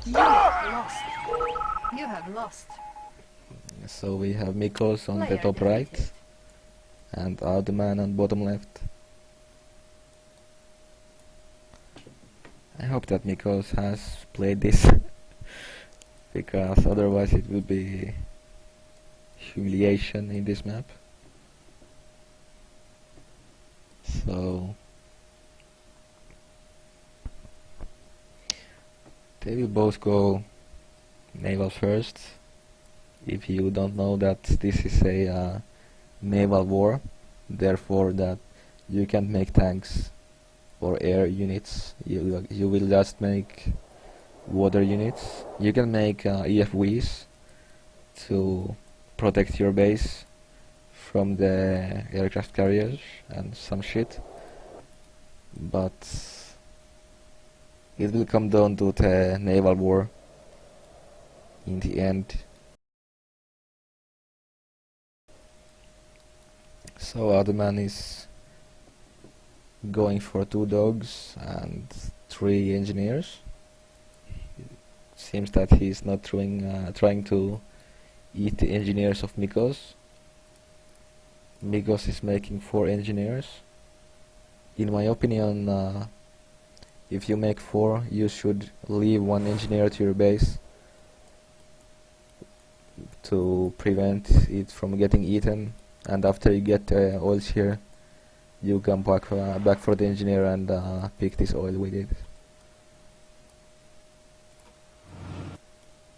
You have lost. You have lost. So we have Mikoz on the Player top right defeated. and AoTman on bottom left. I hope that Mikoz has played this because otherwise it will be humiliation in this map. So they will both go naval first. If you don't know that this is a naval war, therefore that you can't make tanks or air units, you will just make water units. You can make EFVs to protect your base from the aircraft carriers and some shit, but it will come down to the naval war in the end. So AoTman is going for 2 dogs and 3 engineers. Seems that he's not trying to eat the engineers of Mikoz. Mikoz is making 4 engineers. In my opinion, if you make 4, you should leave 1 engineer to your base to prevent it from getting eaten, and after you get oils here, you come back for the engineer and pick this oil with it.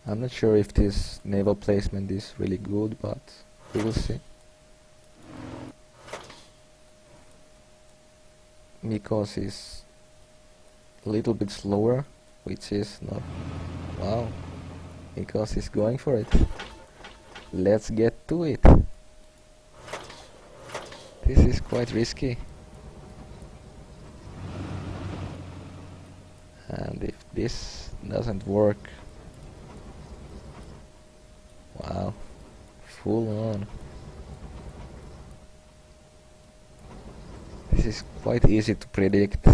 I'm not sure if this naval placement is really good, but we will see. Mikoz is a little bit slower, which is not... Wow, Mikoz is going for it. Let's get to it. This is quite risky. And if this doesn't work... Wow, full on. This is quite easy to predict.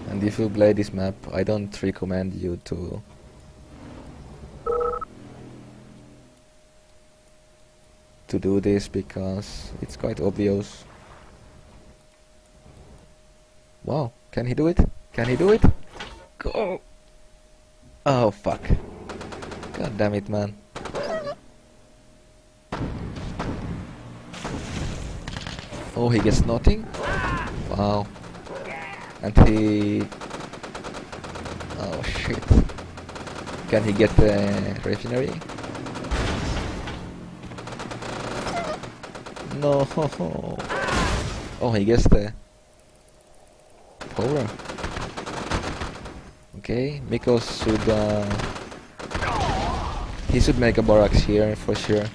And if you play this map, I don't recommend you to do this because it's quite obvious. Wow, can he do it? Can he do it? Go! Oh fuck. God damn it, man. Oh, he gets nothing? Wow. And he... Oh shit. Can he get the refinery? No. Oh, he gets the power. Okay, Mikoz should he should make a barracks here for sure.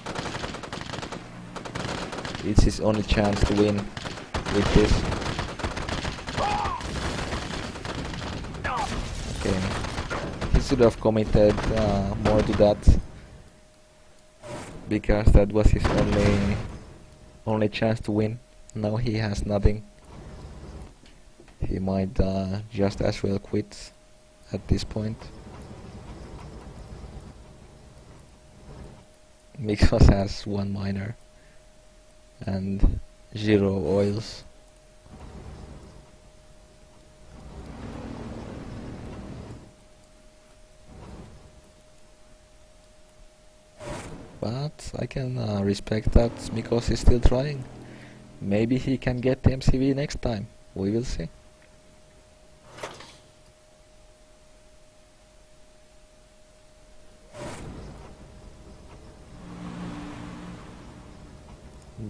It's his only chance to win with this. Okay, he should have committed more to that because that was his only chance to win. Now he has nothing. He might just as well quit at this point. Mikoz has 1 miner and 0 oils. But I can respect that Mikoz is still trying. Maybe he can get the MCV next time. We will see.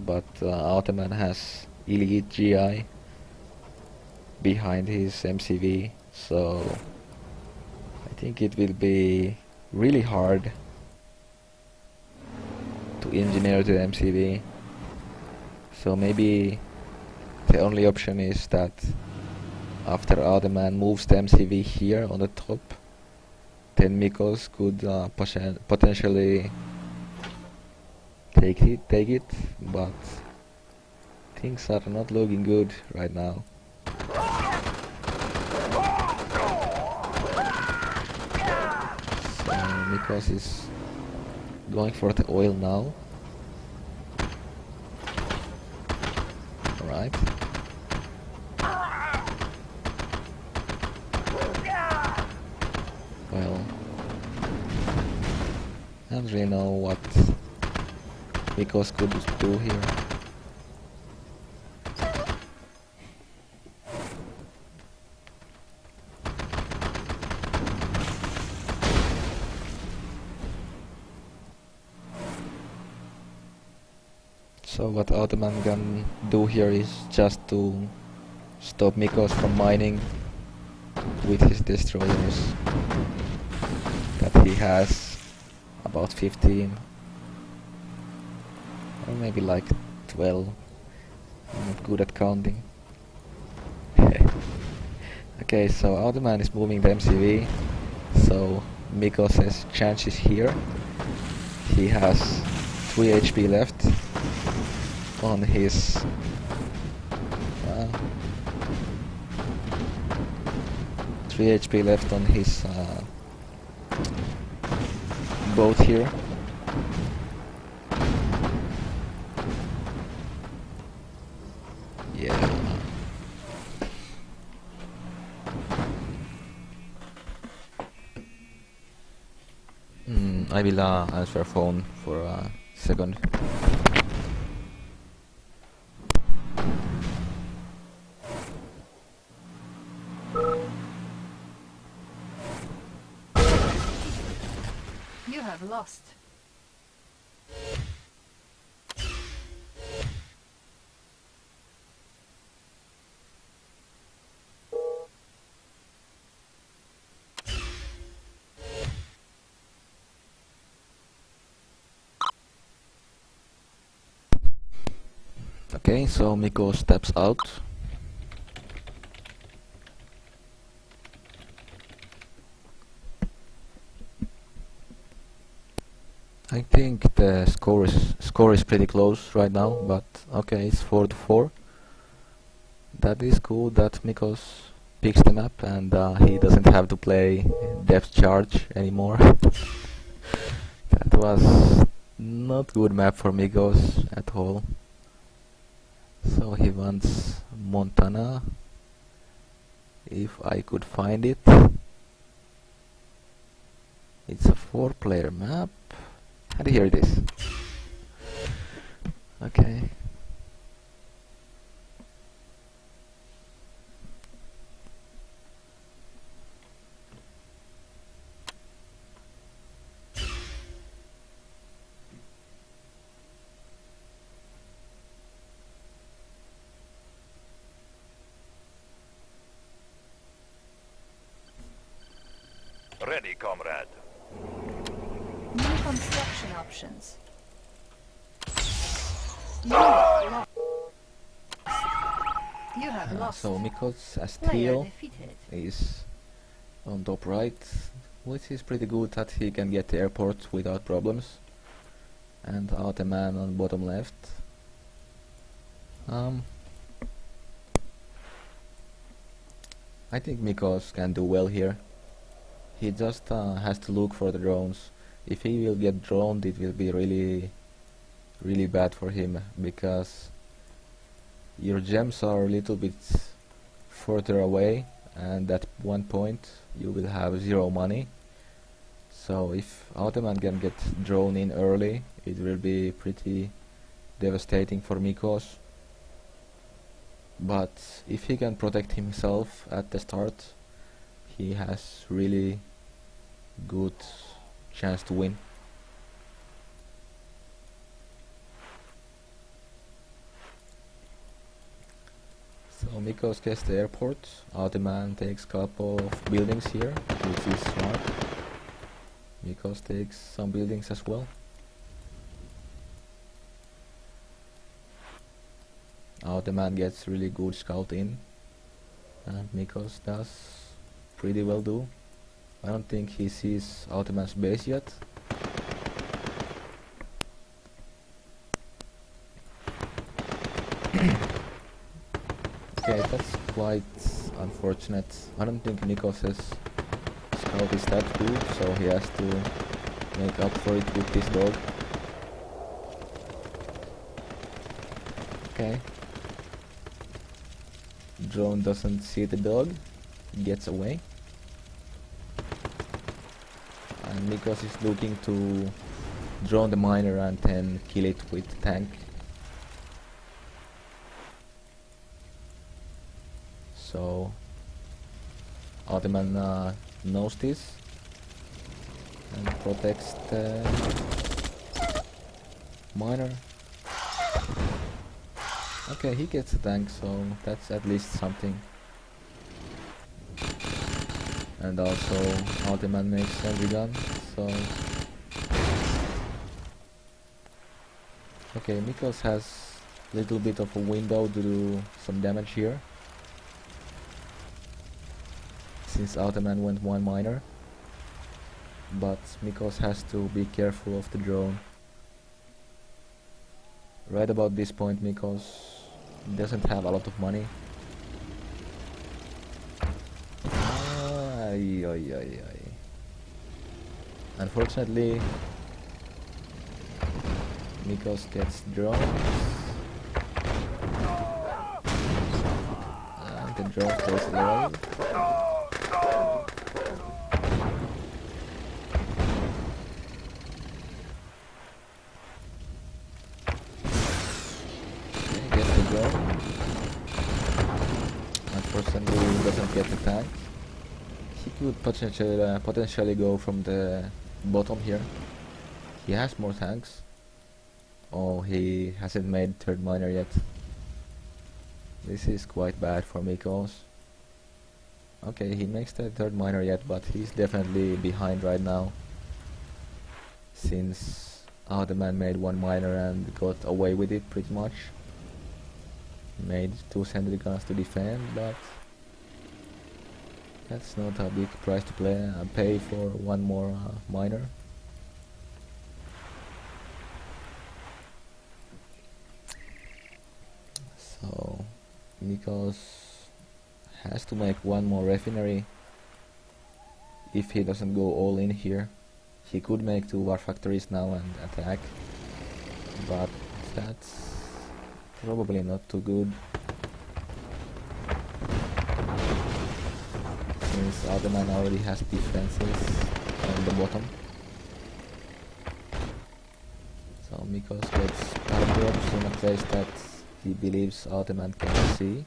But AoTman has elite GI behind his MCV, so I think it will be really hard to engineer the MCV. So maybe the only option is that after AoTman moves the MCV here on the top, then Mikoz could potentially take it, but things are not looking good right now. Mikoz is going for the oil now. Alright. Well, I don't really know what Mikoz could do here. So what AoTman can do here is just to stop Mikoz from mining with his destroyers that he has, about 15 or maybe like 12. I'm not good at counting. Okay, so AoTman is moving the MCV, so Mikoz's chances here. He has 3 HP left on his 3 HP left on his boat here. Yeah. I will answer phone for a second. You have lost. Okay, so Mikoz steps out. I think the score is pretty close right now, but okay, it's 4-4. That is cool that Mikoz picks the map and he doesn't have to play depth charge anymore. That was not good map for Mikoz at all. So he wants Montana, if I could find it. It's a 4-player map, and here it is. Okay. Ready, comrade. New construction options. You have lost. You have lost. So Mikoz as Player Theo defeated. is on top right, which is pretty good that he can get to airport without problems. And AoTman on bottom left. I think Mikoz can do well here. He just has to look for the drones. If he will get droned, it will be really bad for him, because your gems are a little bit further away, and at one point you will have 0 money. So if AoTman can get drone in early, it will be pretty devastating for Mikoz. But if he can protect himself at the start, he has really good chance to win. So Mikoz gets the airport, AoTman takes couple of buildings here, which is smart. Mikoz takes some buildings as well. AoTman gets really good scout in, and Mikoz does pretty well do. I don't think he sees AoTman's base yet. Okay, that's quite unfortunate. I don't think Mikoz's scout is that good, so he has to make up for it with this dog. Okay. Drone doesn't see the dog, gets away. And Mikoz is looking to drone the miner and then kill it with the tank. So AoTman knows this and protects the miner. Okay, he gets a tank, so that's at least something. And also AoTman makes every gun, so... Okay, Mikoz has a little bit of a window to do some damage here, since AoTman went one miner. But Mikoz has to be careful of the drone. Right about this point, Mikoz doesn't have a lot of money. Unfortunately, Mikoz gets drones. And the drone stays alive. Okay, gets the drone. Unfortunately, he doesn't get the tank. He could potentially go from the bottom here. He has more tanks. Oh, he hasn't made third miner yet. This is quite bad for Mikoz. Okay, he makes the third miner yet, but he's definitely behind right now, since AoTman made one miner and got away with it pretty much. He made 2 sentry guns to defend, but that's not a big price to pay for one more miner. So Mikoz has to make one more refinery if he doesn't go all in here. He could make 2 war factories now and attack, but that's probably not too good, since AoTman already has defenses on the bottom. So Mikoz gets power drops in a place that he believes AoTman can see.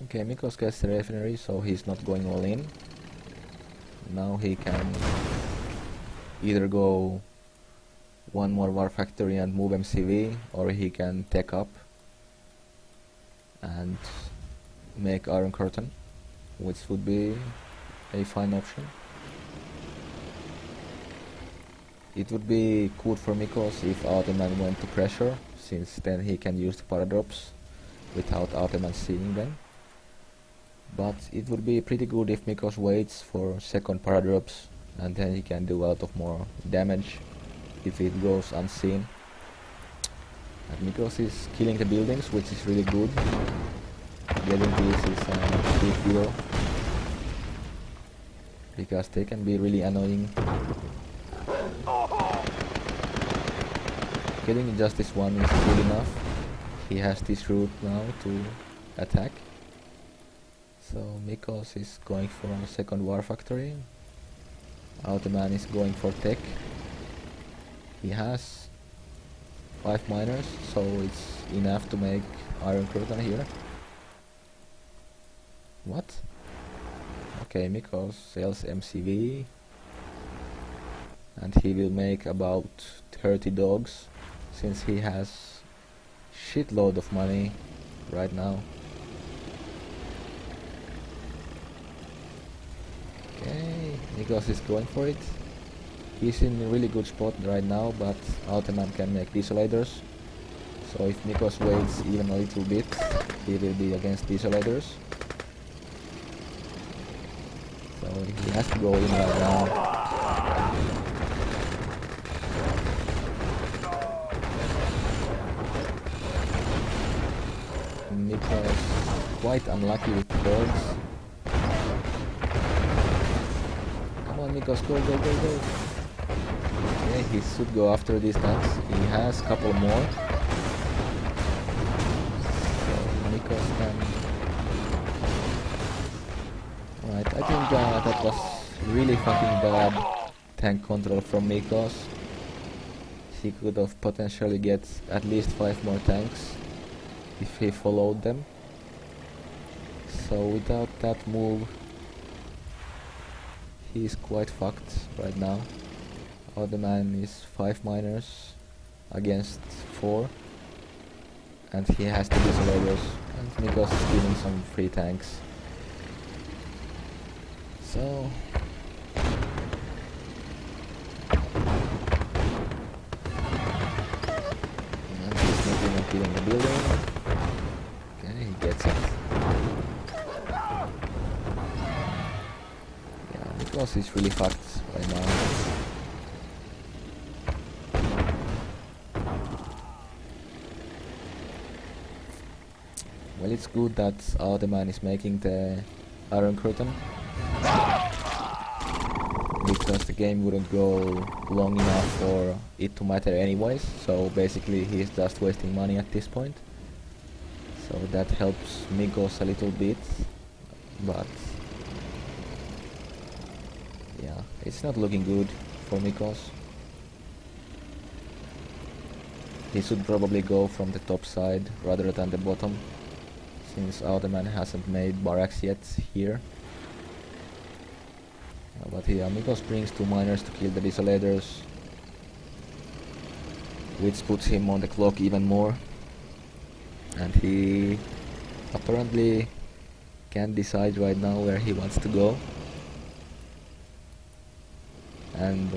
Okay, Mikoz gets the refinery, so he's not going all in. Now he can either go one more war factory and move MCV, or he can tech up and make Iron Curtain, which would be a fine option. It would be good for Mikoz if AoTman went to pressure, since then he can use the paradrops without AoTman seeing them. But it would be pretty good if Mikoz waits for second paradrops, and then he can do a lot of more damage if it goes unseen. And Mikoz is killing the buildings, which is really good. Getting these is a big deal, because they can be really annoying. Getting just this one is good enough. He has this route now to attack. So Mikoz is going for a second war factory. AoTman is going for tech. He has 5 miners, so it's enough to make Iron Curtain here. What? Okay, Mikoz sells MCV, and he will make about 30 dogs, since he has shitload of money right now. Okay, Mikoz is going for it. He's in a really good spot right now, but AoTman can make desolators. So if Mikoz waits even a little bit, he will be against desolators. So he has to go in right now. Mikoz quite unlucky with the birds. Come on Mikoz, go, go, go, go! Okay, he should go after these tanks. He has a couple more. So Mikoz can... Right, I think that was really fucking bad tank control from Mikoz. He could have potentially get at least 5 more tanks if he followed them. So without that move, he's quite fucked right now. AoTman is 5 miners against 4, and he has the desolators, and Mikoz is giving some free tanks. So and he's not even killing the building. Okay, he gets it. Yeah, Mikoz is really fucked right now. Well, it's good that AoTman is making the Iron Curtain, because the game wouldn't go long enough for it to matter anyways, so basically he's just wasting money at this point. So that helps Mikoz a little bit, but yeah, it's not looking good for Mikoz. He should probably go from the top side rather than the bottom, since AoTman hasn't made barracks yet here. But yeah, Mikoz brings 2 miners to kill the desolators, which puts him on the clock even more. And he apparently can't decide right now where he wants to go. And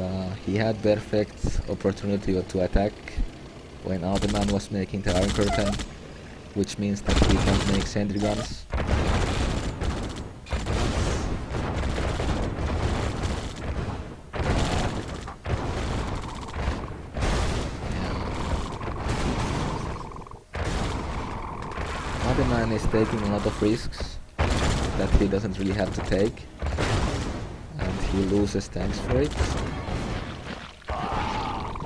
he had perfect opportunity to attack when AoTman was making the Iron Curtain, which means that he can't make sentry guns. AoTman is taking a lot of risks that he doesn't really have to take, and he loses tanks for it.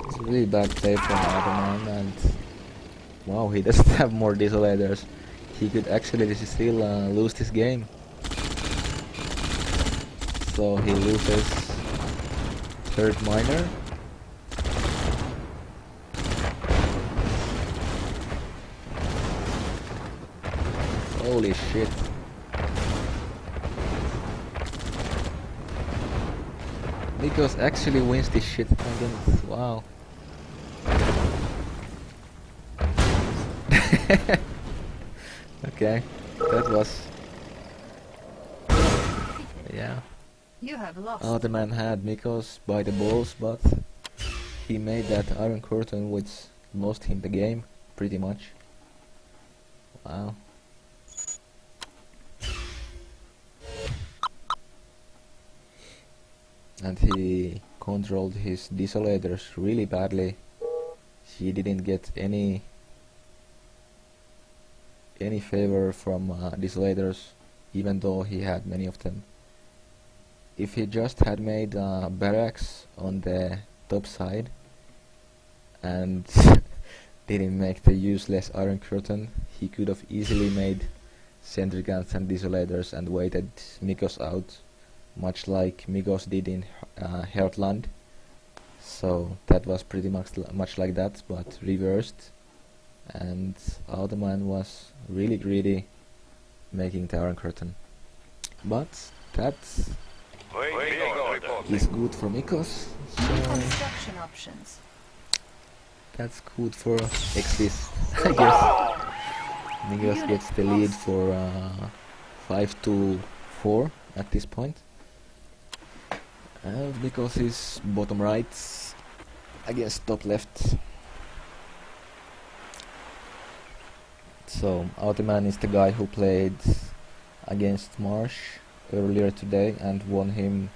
It's a really bad play from AoTman, and wow, he doesn't have more desolators. He could actually still lose this game. So he loses 3rd miner. Holy shit. Mikoz actually wins this shit again. Wow. Okay, that was... yeah. You have lost. AoTman had Mikoz by the balls, but he made that Iron Curtain which lost him the game, pretty much. Wow. And he controlled his desolators really badly. He didn't get any favor from desolators, even though he had many of them. If he just had made barracks on the top side and didn't make the useless Iron Curtain, he could have easily made sentry guns and desolators and waited Mikoz out, much like Mikoz did in Heartland. So that was pretty much like that, but reversed. And AoTman was really greedy making the Iron Curtain. But that is good for Mikoz. New So construction options. that's good for Exis, I guess. Mikoz gets the lead for 5-4 at this point. Mikoz is bottom right against top left. So AoTman is the guy who played against Marsh earlier today and won him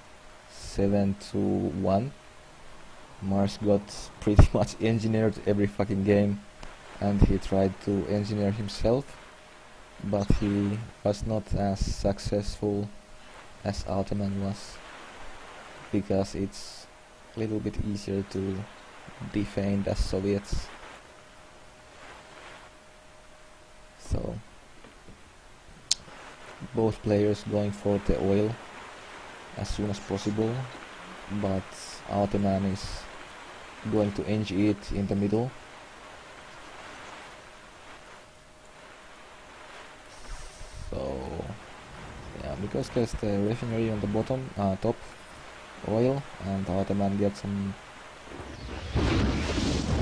7-1. Marsh got pretty much engineered every fucking game, and he tried to engineer himself. but he was not as successful as AoTman was, because it's a little bit easier to defend as Soviets. So both players going for the oil as soon as possible, but AoTman is going to NG it in the middle. So yeah, Mikoz gets the refinery on the bottom, top oil, and AoTman gets some.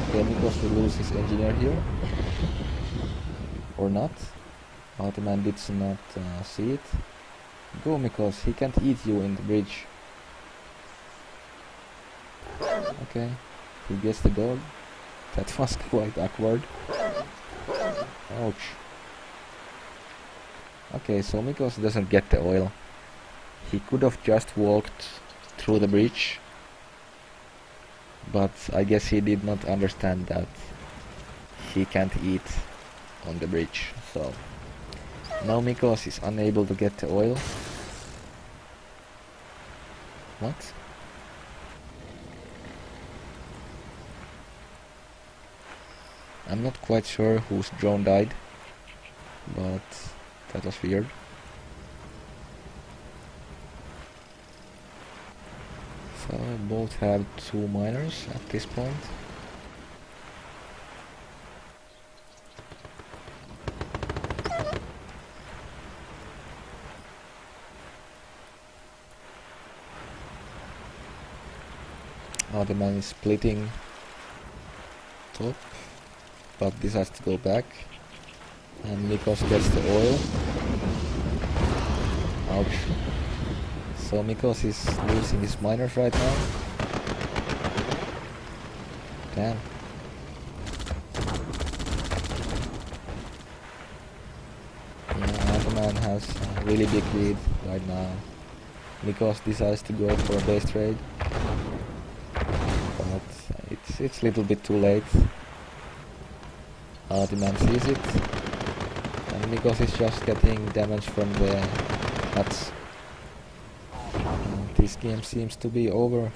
Okay, Mikoz will lose his engineer here, or not. AoTman did not see it. Go, Mikoz, he can't eat you in the bridge. Okay, he gets the gold. That was quite awkward. Ouch. Okay, so Mikoz doesn't get the oil. He could have just walked through the bridge, but I guess he did not understand that he can't eat on the bridge. So now Mikoz is unable to get the oil. What? I'm not quite sure whose drone died, but that was weird. So both have 2 miners at this point. AoTman is splitting top, but this has to go back, and Mikoz gets the oil. Ouch. So Mikoz is losing his miners right now. Damn. Yeah, AoTman has a really big lead right now. Mikoz decides to go for a base trade, but it's a little bit too late. AoTman sees it, and Mikoz is just getting damage from the huts. And this game seems to be over.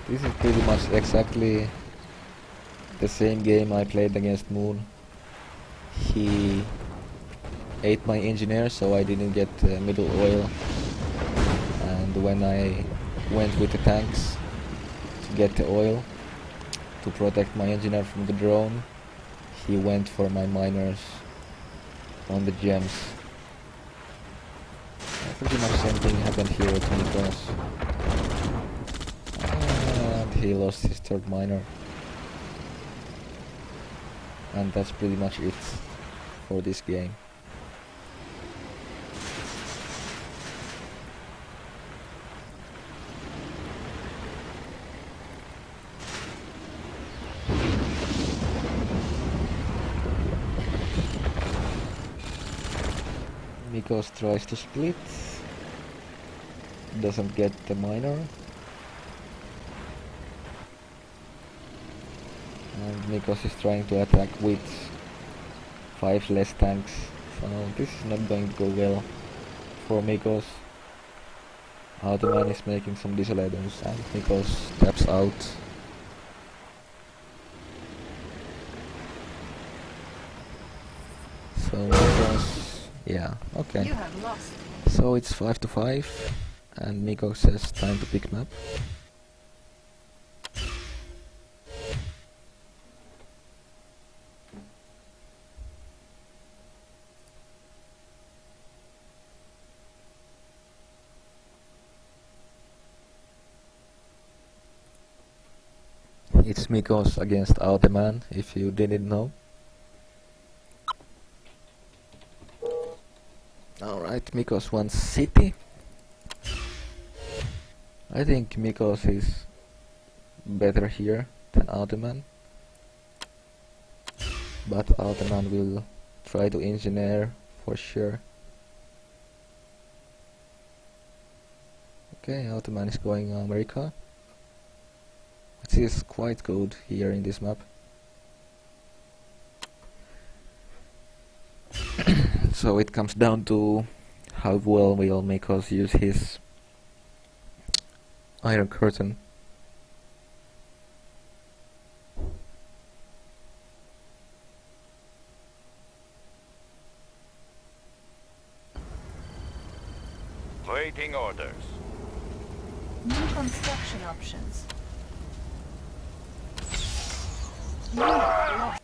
This is pretty much exactly the same game I played against Moon. He ate my engineer, so I didn't get middle oil, and when I went with the tanks to get the oil to protect my engineer from the drone, he went for my miners on the gems. Pretty much same thing happened here to Mikoz, and he lost his 3rd miner, and that's pretty much it for this game. Mikoz tries to split, doesn't get the miner, and Mikoz is trying to attack with 5 less tanks, so this is not going to go well for Mikoz. AoTman is making some desolators, and Mikoz taps out. So Mikoz, yeah, okay. You have lost. So it's 5-5, and Mikoz says time to pick map. It's Mikoz against AoTman, if you didn't know. Alright, Mikoz wants city. I think Mikoz is better here than AoTman, but AoTman will try to engineer for sure. Okay, AoTman is going America, which is quite good here in this map. So it comes down to how well will Mikoz use his Iron Curtain. Waiting orders. New construction options. Unit lost.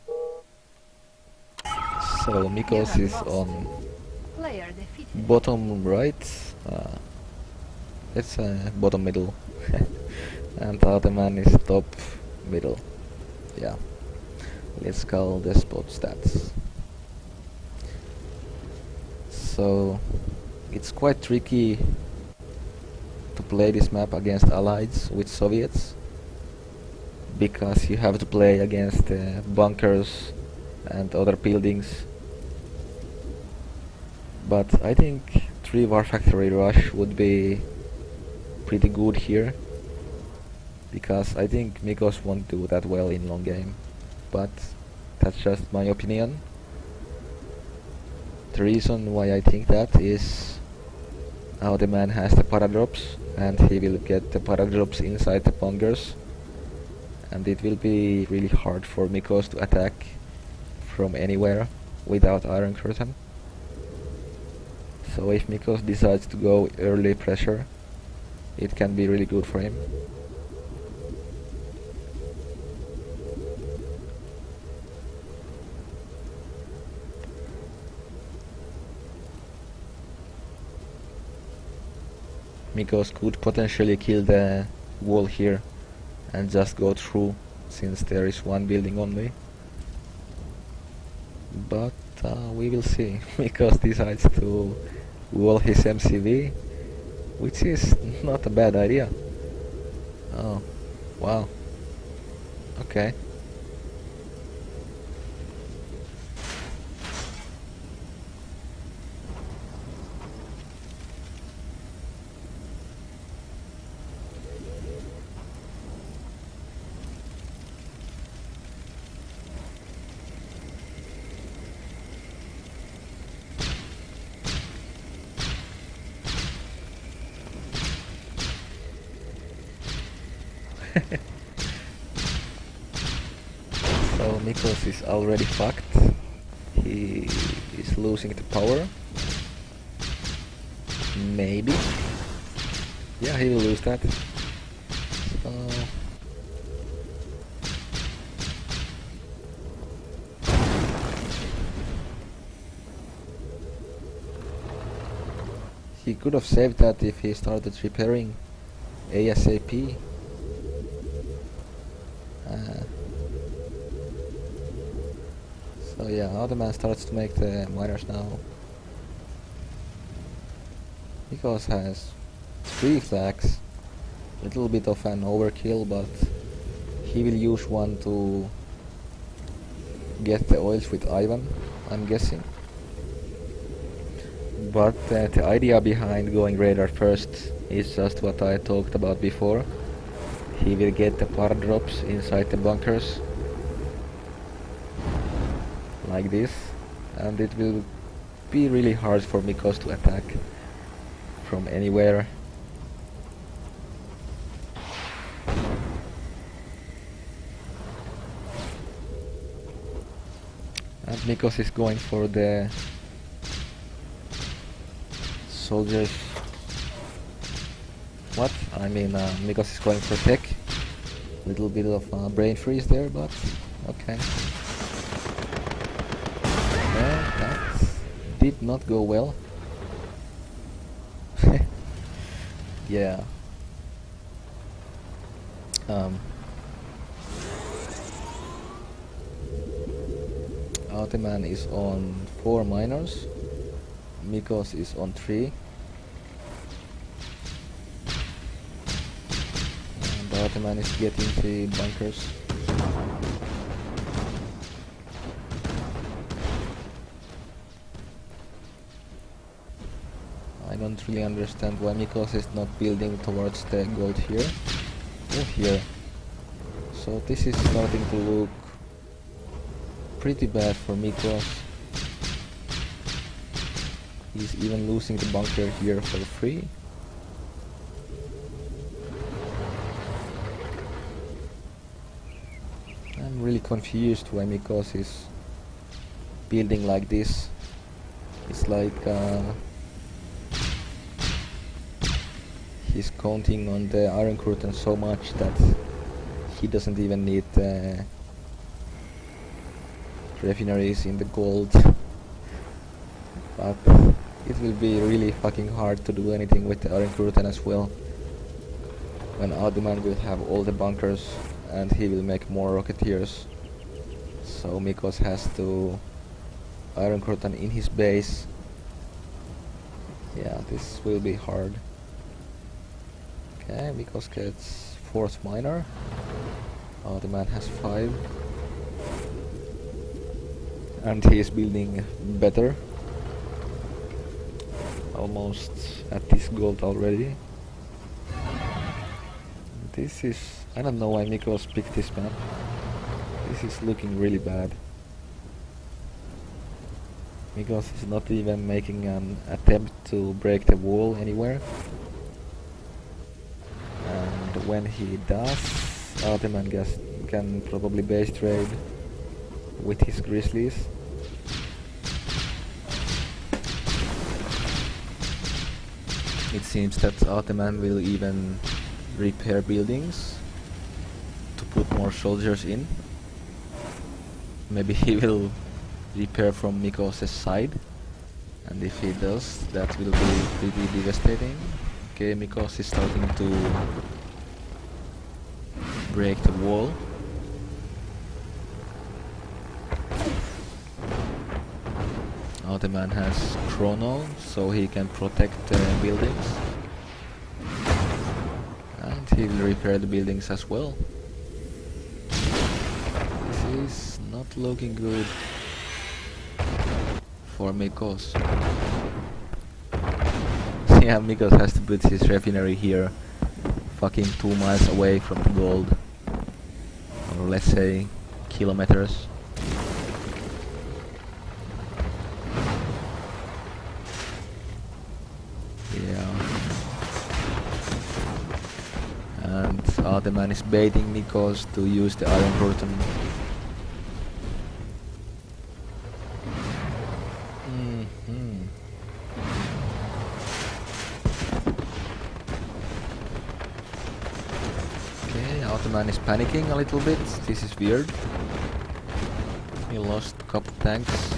So Mikoz is on Player defeated. bottom right. It's bottom middle. And AoTman is top middle. Yeah. Let's call the spot stats. So it's quite tricky to play this map against allies with Soviets, because you have to play against bunkers and other buildings. But I think 3 War Factory Rush would be pretty good here, because I think Mikoz won't do that well in long game. But that's just my opinion. The reason why I think that is AoTman has the paradrops, and he will get the paradrops inside the bunkers, and it will be really hard for Mikoz to attack from anywhere without Iron Curtain. So if Mikoz decides to go early pressure, it can be really good for him. Mikoz could potentially kill the wall here and just go through, since there is one building only. But we will see. Mikoz decides to wall his MCV, which is not a bad idea. Oh, wow. Okay. So Mikoz is already fucked. He is losing the power. Maybe. Yeah, he will lose that. So he could have saved that if he started repairing ASAP. So yeah, AoTman starts to make the miners now. Mikoz has 3 flags. Little bit of an overkill, but he will use one to get the oils with Ivan, I'm guessing. But the idea behind going radar first is just what I talked about before. He will get the par drops inside the bunkers, like this, and it will be really hard for Mikoz to attack from anywhere. And Mikoz is going for the soldiers. What? I mean, Mikoz is going for tech. Little bit of brain freeze there, but okay. Well, that did not go well. Yeah. AoTman is on 4 miners. Mikoz is on 3. And AoTman is getting the bunkers. I don't really understand why Mikoz is not building towards the gold here. Oh, here. So this is starting to look pretty bad for Mikoz. He's even losing the bunker here for free. I'm really confused why Mikoz is building like this. It's like he's counting on the Iron Curtain so much that he doesn't even need refineries in the gold. But it will be really fucking hard to do anything with the Iron Curtain as well, when AoTman will have all the bunkers and he will make more rocketeers. So Mikoz has to Iron Curtain in his base. Yeah, this will be hard. Okay, Mikoz gets 4th miner. AoTman has 5. And he is building better. Almost at this gold already. This is... I don't know why Mikoz picked this map. This is looking really bad. Mikoz is not even making an attempt to break the wall anywhere. And when he does, AoTman can probably base trade with his grizzlies. It seems that AoTman will even repair buildings to put more soldiers in. Maybe he will repair from Mikoz's side, and if he does, that will be pretty devastating. Okay, Mikoz is starting to break the wall. AoTman has chrono, so he can protect the buildings. And he will repair the buildings as well. This is not looking good for Mikoz. Yeah, Mikoz has to put his refinery here, fucking 2 miles away from the gold. Or let's say kilometers. And AoTman is baiting Mikoz to use the Iron Curtain. Okay, AoTman is panicking a little bit. This is weird. He lost a couple tanks.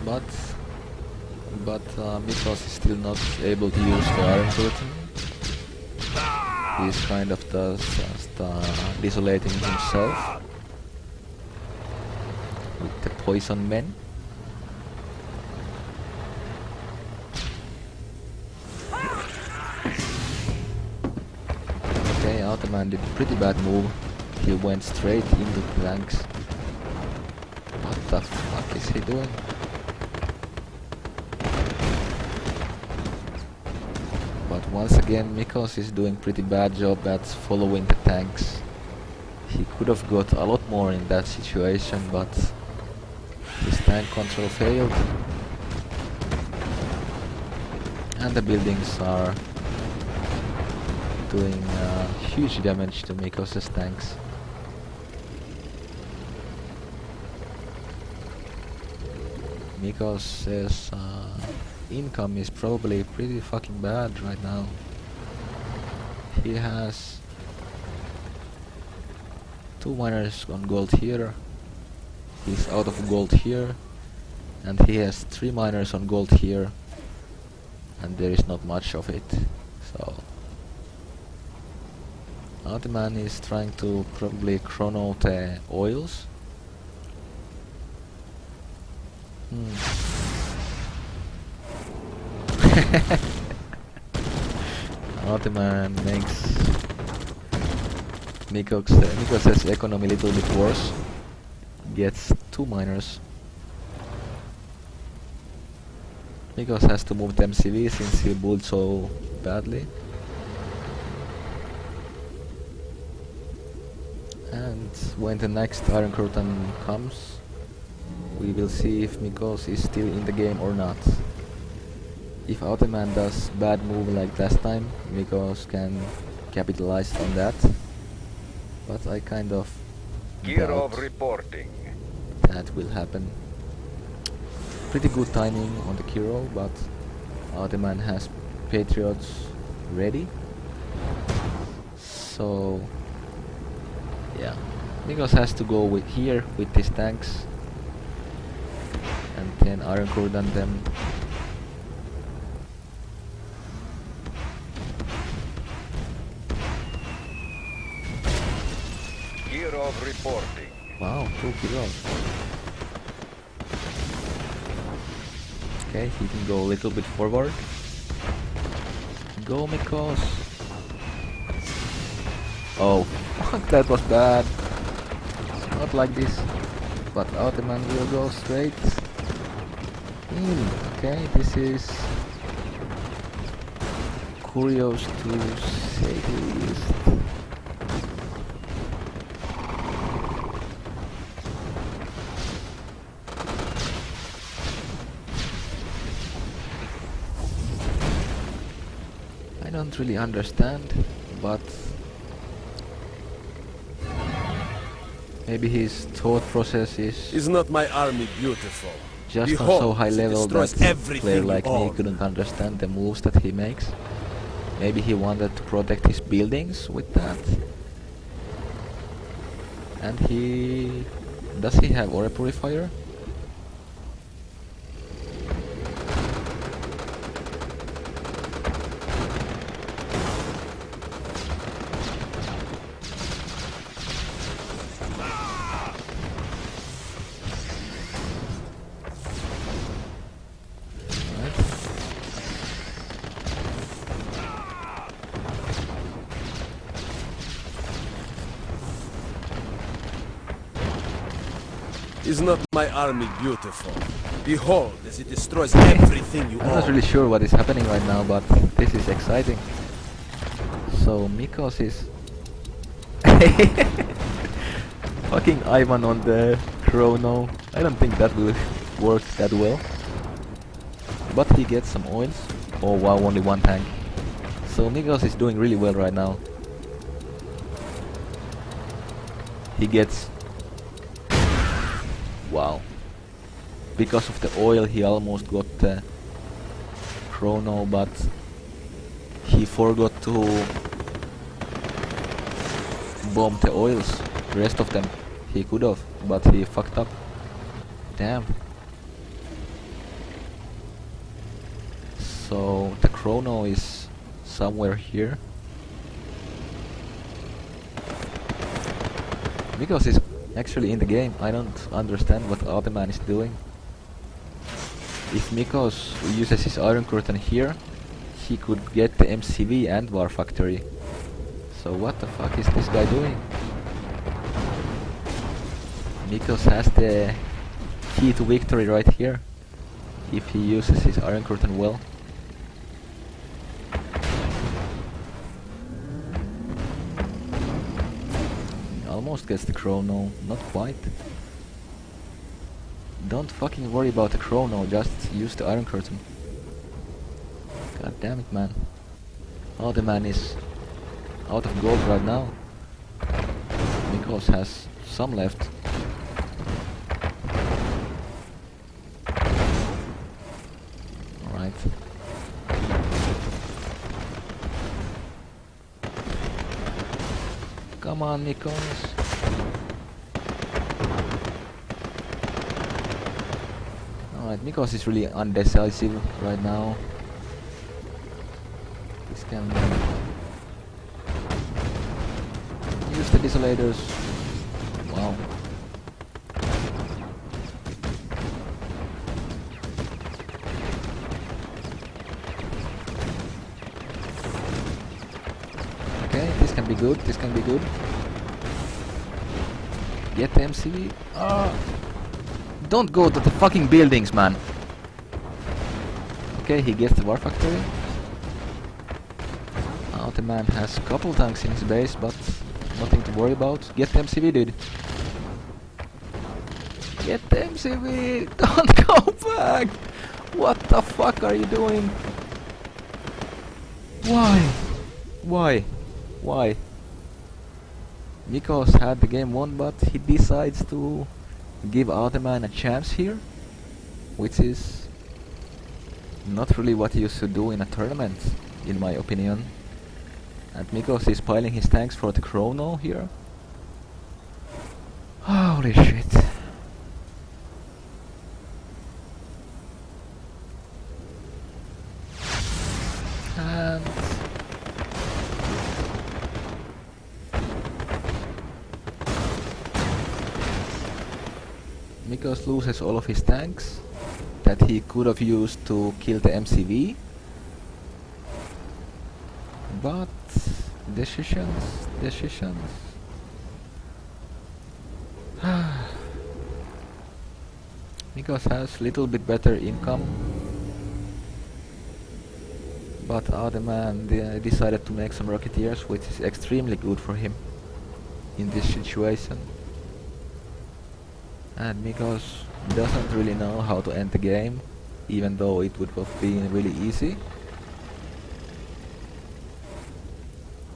But Mikoz is still not able to use the Iron Curtain. He's kind of just desolating himself with the poison men. Okay, AoTman did a pretty bad move. He went straight into the tanks. What the fuck is he doing? But once again, Mikoz is doing pretty bad job at following the tanks. He could have got a lot more in that situation, but his tank control failed. And the buildings are doing huge damage to Mikoz's tanks. Mikoz's income is probably pretty fucking bad right now. He has 2 miners on gold here. He's out of gold here. And he has 3 miners on gold here. And there is not much of it. So AoTman is trying to probably chrono the oils. AoTman makes Mikoz's economy a little bit worse. Gets 2 miners. Mikoz has to move the MCV since he built so badly. And when the next Iron Curtain comes, we will see if Mikoz is still in the game or not. If AoTman does bad move like last time, Mikoz can capitalize on that. But I kind of Gear doubt of reporting. that will happen. Pretty good timing on the Kiro, but AoTman has Patriots ready. So yeah, Mikoz has to go with here with his tanks and then Iron Cordon them. Gear of reporting. Wow, 2 Kiros. Okay, he can go a little bit forward. Go Mikoz. Oh, fuck, that was bad. Not like this. But AoTman will go straight in. Okay, this is curious to say the least. I don't really understand, but maybe his thought process Is not my army beautiful? just on Behold, so high it level destroys that a everything player you like me own. couldn't understand the moves that he makes. Maybe he wanted to protect his buildings with that. And he... does he have Aura Purifier? Is not my army beautiful? Behold, as it destroys everything you I'm not own. really sure what is happening right now, but this is exciting. So Mikoz is fucking Ivan on the chrono. I don't think that will work that well. But he gets some oils. Oh wow, only one tank. So Mikoz is doing really well right now. He gets... wow. Because of the oil he almost got the chrono, but he forgot to bomb the oils. The rest of them he could have, but he fucked up. Damn. So the chrono is somewhere here. Mikoz is actually in the game. I don't understand what AoTman is doing. If Mikoz uses his Iron Curtain here, he could get the MCV and War Factory. So what the fuck is this guy doing? Mikoz has the key to victory right here, if he uses his Iron Curtain well. Almost gets the chrono, not quite. Don't fucking worry about the chrono, just use the Iron Curtain. God damn it, man. AoTman is out of gold right now. Mikoz has some left. Alright. Come on, Mikoz. Alright, Mikoz is really undecisive right now. This can use the desolators. Wow. Okay, this can be good, this can be good. Get the MCV. Don't go to the fucking buildings, man. Okay, he gets the War Factory. AoTman has a couple tanks in his base, but nothing to worry about. Get the MCV, dude. Get the MCV! Don't go back! What the fuck are you doing? Why? Why? Why? Mikoz had the game won, but he decides to give AoTman a chance here, which is not really what you should do in a tournament, in my opinion. And Mikoz is piling his tanks for the chrono here. Holy shit. And Mikoz loses all of his tanks that he could have used to kill the MCV. But decisions. Mikoz has little bit better income, but AoTman decided to make some Rocketeers, which is extremely good for him in this situation. And Mikoz doesn't really know how to end the game, even though it would have been really easy.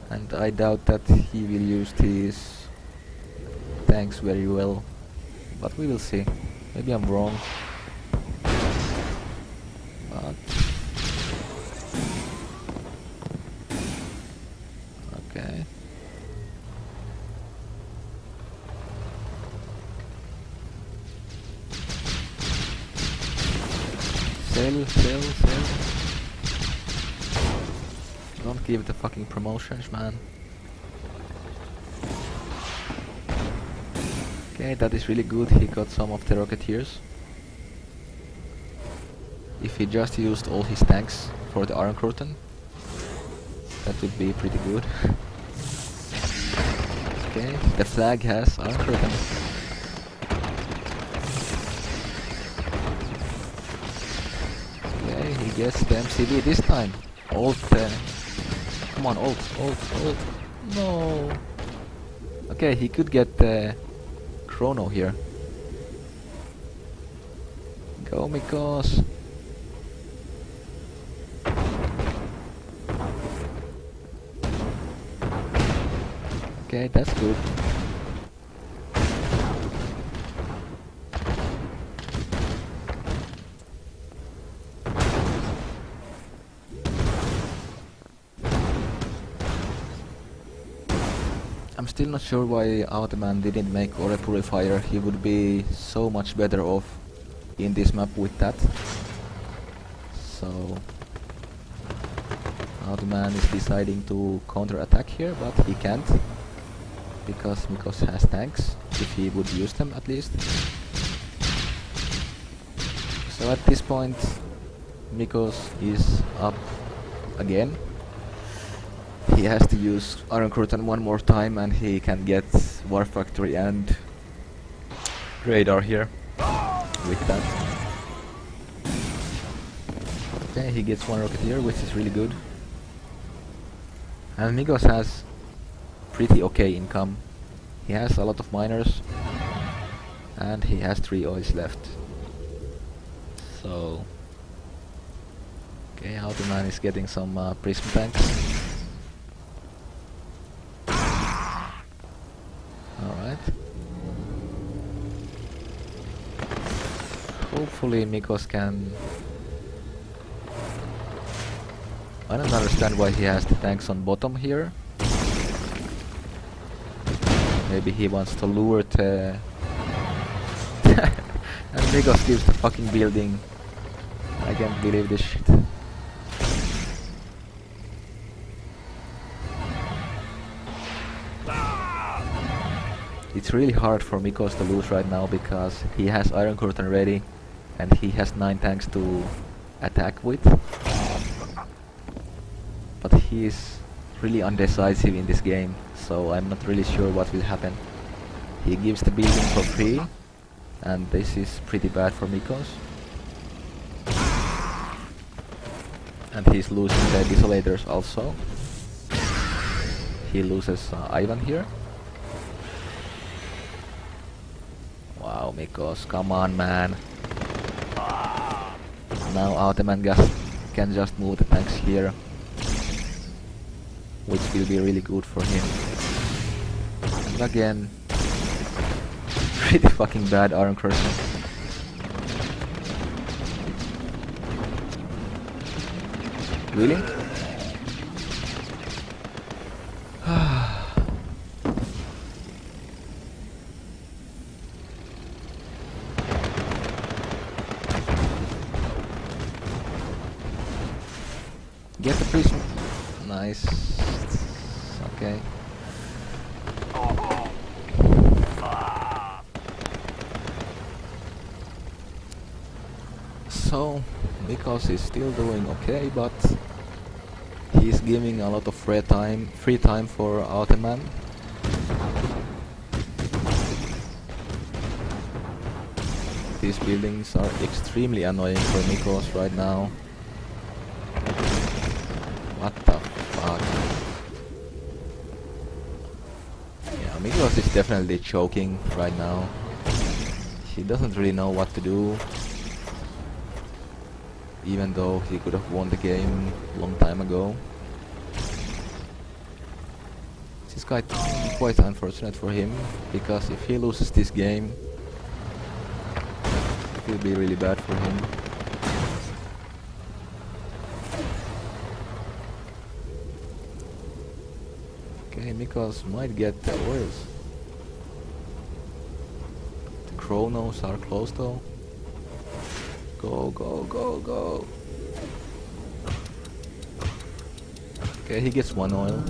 And I doubt that he will use these tanks very well, but we will see. Maybe I'm wrong. But okay. Sell. Don't give the fucking promotions, man. Okay, that is really good. He got some of the Rocketeers. If he just used all his tanks for the Iron Curtain, that would be pretty good. Okay, the flag has Iron Curtain. Okay, he gets the MCV this time. Ult. Come on, ult. No. Okay, he could get the chrono here. Go, Mikoz. Okay, that's good. I'm still not sure why AoTman didn't make Ore Purifier. He would be so much better off in this map with that. So AoTman is deciding to counter-attack here, but he can't, because Mikoz has tanks, if he would use them at least. So at this point Mikoz is up again. He has to use Iron Curtain one more time and he can get War Factory and Radar here with that. Okay, he gets one Rocketeer, which is really good. And Mikoz has pretty okay income. He has a lot of miners and he has 3 oils left. So okay, AoTman is getting some prism tanks. Alright. Hopefully Mikoz can... I don't understand why he has the tanks on bottom here. Maybe he wants to lure the... and Mikoz gives the fucking building. I can't believe this shit. It's really hard for Mikoz to lose right now because he has Iron Curtain ready and he has 9 tanks to attack with. But he is really undecisive in this game, so I'm not really sure what will happen. He gives the building for free and this is pretty bad for Mikoz. And he's losing the Desolators also. He loses Ivan here. Wow, Mikoz, come on, man. Now AoTman can just move the tanks here, which will be really good for him. And again, pretty fucking bad arm crossing. Really? Get the prism. Nice. Okay. So, Mikoz is still doing okay, but he's giving a lot of free time for AoTman. These buildings are extremely annoying for Mikoz right now. What the fuck? Yeah, Mikoz is definitely choking right now. He doesn't really know what to do, even though he could have won the game long time ago. This is quite unfortunate for him, because if he loses this game, it will be really bad for him. Okay, Mikoz might get the oils. The chronos are close though. Go, go, go, go! Okay, he gets one oil.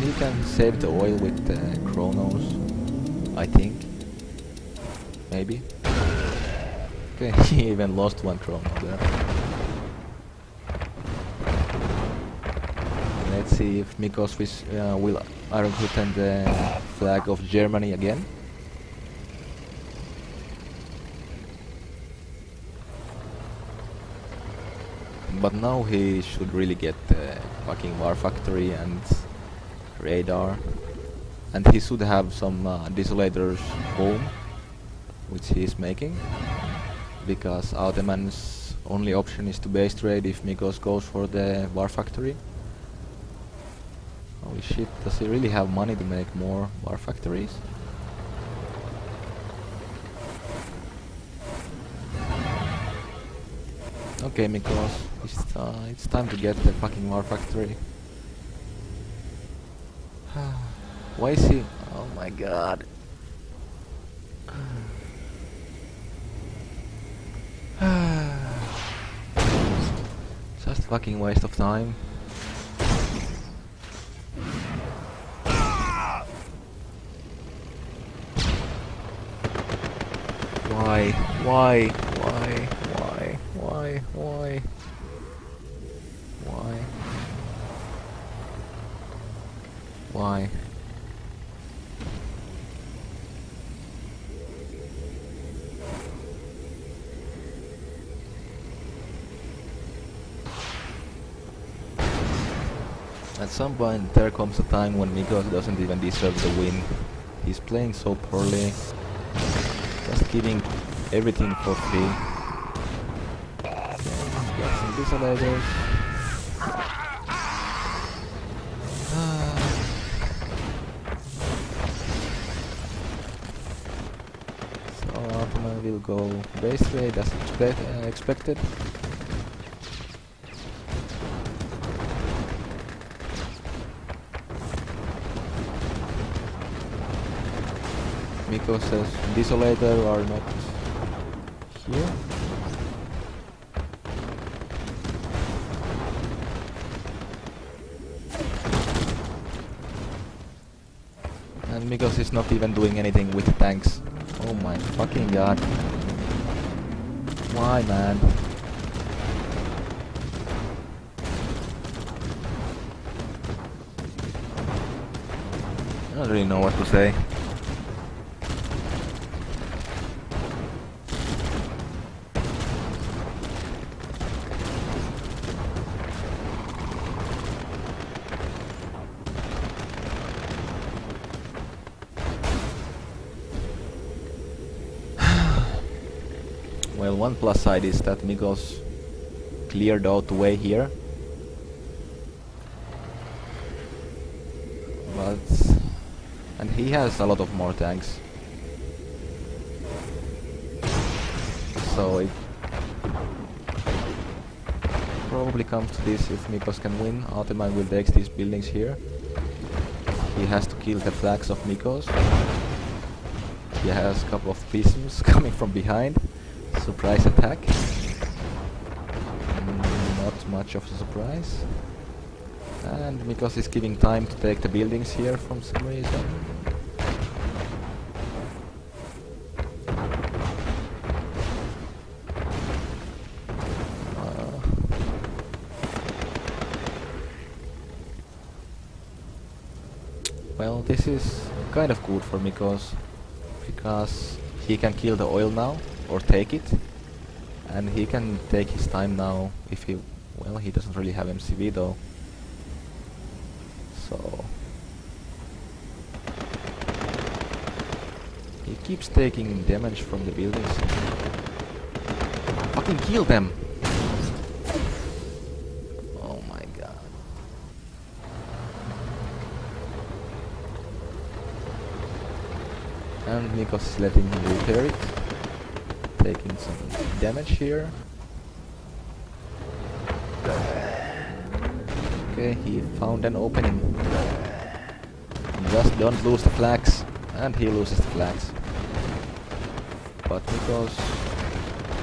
He can save the oil with the chronos, I think. Maybe. Okay, he even lost one chrono there. Let's see if Mikoz will Iron Curtain the flag of Germany again. But now he should really get the fucking war factory and radar, and he should have some desolators home, which he is making, because AoTman's only option is to base trade if Mikoz goes for the war factory. Holy shit, does he really have money to make more war factories? Okay, Mikoz, it's time to get the fucking war factory. Why is he? Oh my god. Just fucking waste of time. Why? Why? Why? Why? Why? Why? Why? Why? At some point there comes a time when Mikoz doesn't even deserve the win. He's playing so poorly, just giving everything for free. Got some desolators. So AoTman will go base trade as expected. Mikoz says desolator are not here. And Mikoz is not even doing anything with the tanks. Oh my fucking god. Why, man? I don't really know what to say. Well, one plus side is that Mikoz cleared out the way here. But... and he has a lot of more tanks. So it probably comes to this if Mikoz can win. AoTman will take these buildings here. He has to kill the flags of Mikoz. He has a couple of prisms coming from behind. Surprise attack. Not much of a surprise. And Mikoz is giving time to take the buildings here from some reason. Well, this is kind of good for Mikoz, because he can kill the oil now, or take it, and he can take his time now if he... well, he doesn't really have MCV though. So... he keeps taking damage from the buildings. Fucking kill them! Oh my god. And Mikoz is letting him repair it, taking some damage here. Okay, he found an opening. Just don't lose the flags, and he loses the flags. But Mikoz,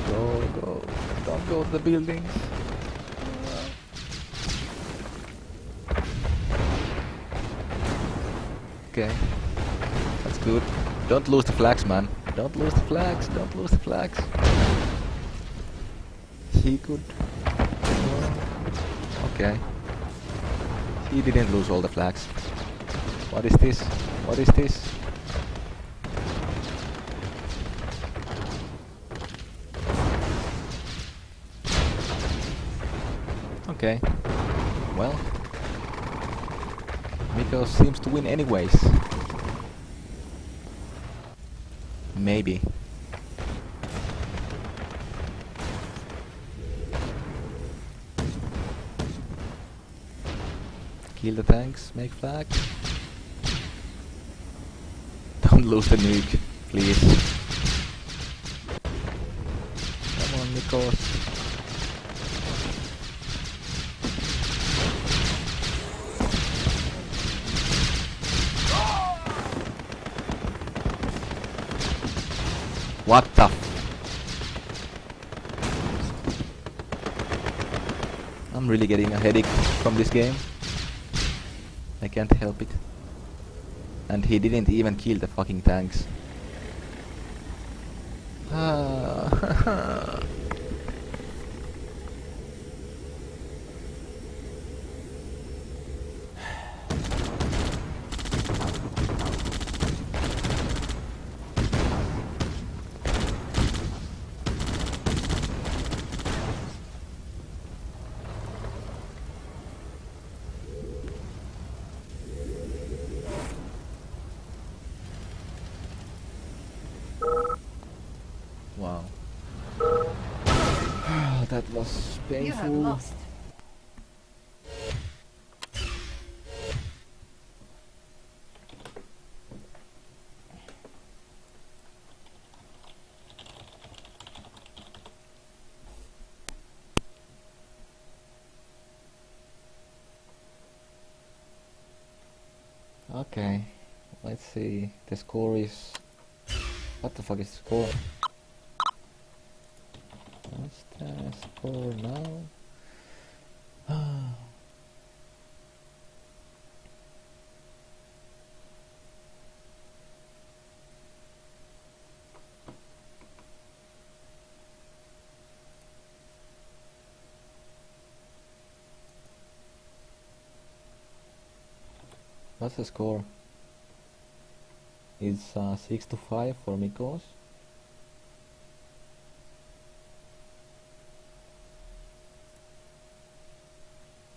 go, don't go to the buildings. Okay, that's good. Don't lose the flags, man. Don't lose the flags. Don't lose the flags. He could... okay. He didn't lose all the flags. What is this? What is this? Okay. Well. Mikoz seems to win anyways. Maybe. Kill the tanks, make flag. Don't lose the nuke, please. Come on, Mikoz. What the f... I'm really getting a headache from this game. I can't help it. And he didn't even kill the fucking tanks. Wow. That was painful. You have lost. Okay, let's see. The score is... what the fuck is the score? What's the score now? What's the score? It's 6-5 for Mikoz.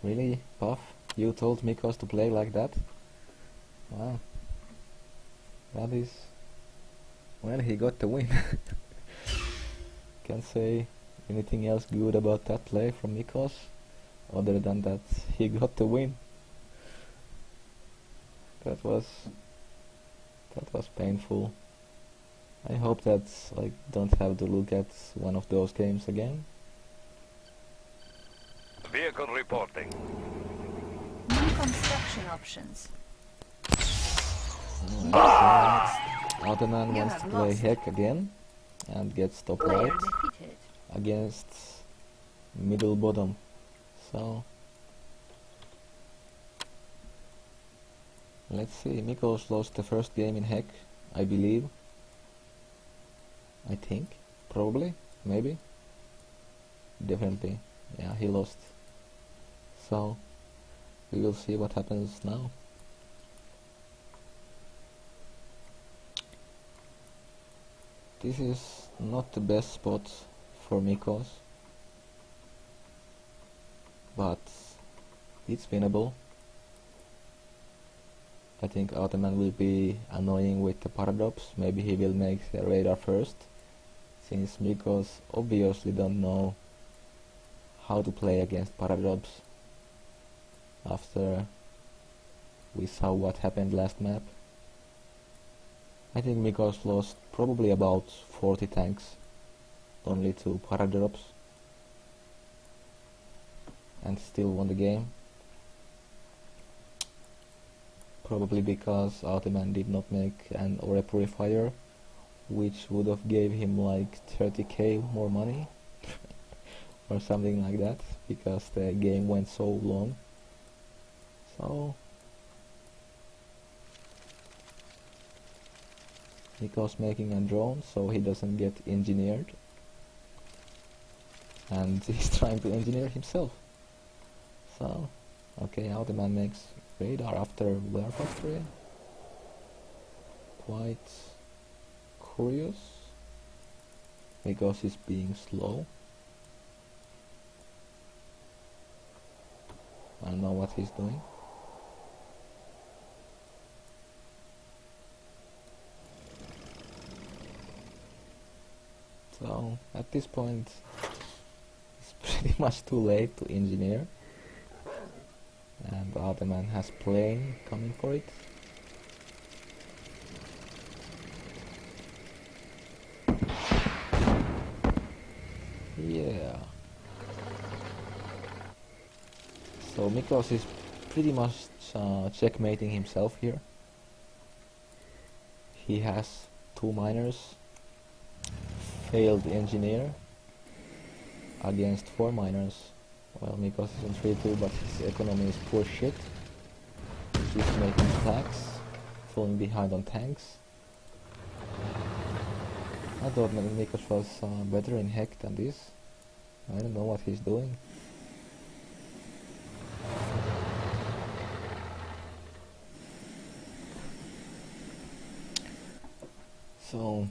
Really, Puff? You told Mikoz to play like that? Wow. That is... well, he got the win. can't say anything else good about that play from Mikoz, other than that he got the win. That was painful. I hope that I don't have to look at one of those games again. Vehicle reporting. New construction options. AoTman You wants have to play lost. Heck again and gets top Player right defeated. against middle bottom. So let's see. Mikoz lost the first game in Heck, I believe. I think, probably, maybe, definitely. Yeah, he lost. So we will see what happens now. This is not the best spot for Mikoz, but it's winnable. I think AoTman will be annoying with the paradox. Maybe he will make the radar first, since Mikoz obviously don't know how to play against paradox after we saw what happened last map. I think Mikoz lost probably about 40 tanks only to Paradrops and still won the game. Probably because AoTman did not make an aura purifier, which would have gave him like 30k more money or something like that, because the game went so long. So Mikoz making a drone so he doesn't get engineered, and he's trying to engineer himself. So okay, AoTman makes radar after Wear Factory. Quite curious. Mikoz is being slow. I don't know what he's doing. So at this point it's pretty much too late to engineer, and AoTman has plane coming for it. Yeah. So Mikoz is pretty much checkmating himself here. He has 2 miners, failed engineer against 4 miners. Well, Mikoz is on 3-2, but his economy is poor shit. He's making stacks, falling behind on tanks. I thought Mikoz was better in Heck than this. I don't know what he's doing. So